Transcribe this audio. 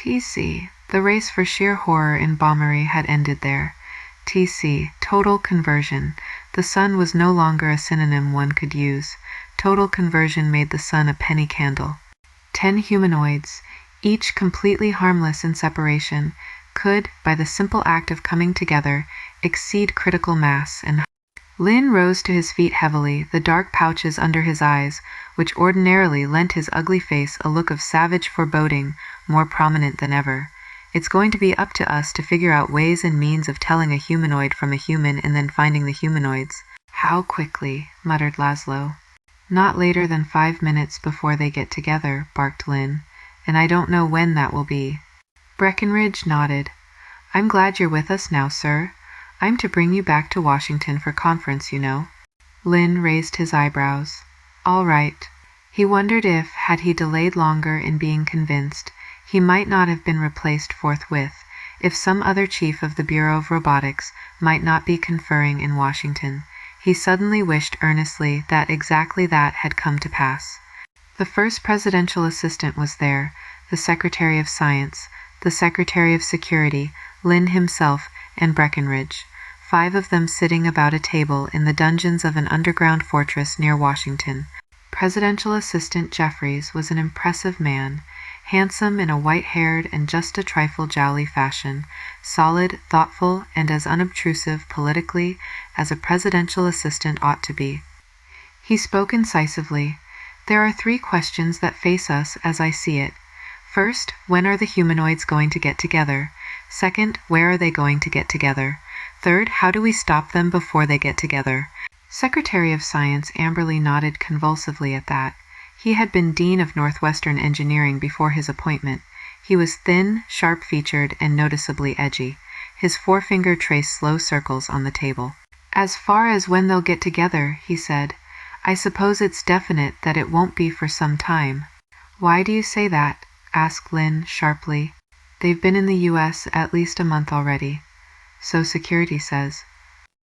TC. The race for sheer horror in Bombery had ended there. TC. Total conversion. The sun was no longer a synonym one could use. Total conversion made the sun a penny candle. 10 humanoids, each completely harmless in separation, could, by the simple act of coming together, exceed critical mass and Lin rose to his feet heavily, the dark pouches under his eyes, which ordinarily lent his ugly face a look of savage foreboding, more prominent than ever. It's going to be up to us to figure out ways and means of telling a humanoid from a human and then finding the humanoids. How quickly, muttered Laszlo. Not later than 5 minutes before they get together, barked Lin, and I don't know when that will be. Breckenridge nodded. I'm glad you're with us now, sir. I'm to bring you back to Washington for conference, you know. Lin raised his eyebrows. All right. He wondered if, had he delayed longer in being convinced, he might not have been replaced forthwith, if some other chief of the Bureau of Robotics might not be conferring in Washington. He suddenly wished earnestly that exactly that had come to pass. The first presidential assistant was there, the Secretary of Science, the Secretary of Security, Lin himself, and Breckenridge, 5 of them sitting about a table in the dungeons of an underground fortress near Washington. Presidential Assistant Jeffries was an impressive man, handsome in a white-haired and just a trifle jowly fashion, solid, thoughtful, and as unobtrusive politically as a presidential assistant ought to be. He spoke incisively. There are 3 questions that face us as I see it. First, when are the humanoids going to get together? Second, where are they going to get together? Third, how do we stop them before they get together? Secretary of Science Amberley nodded convulsively at that. He had been Dean of Northwestern Engineering before his appointment. He was thin, sharp-featured, and noticeably edgy. His forefinger traced slow circles on the table. As far as when they'll get together, he said, I suppose it's definite that it won't be for some time. Why do you say that? Asked Lin sharply. They've been in the U.S. at least a month already. So security says.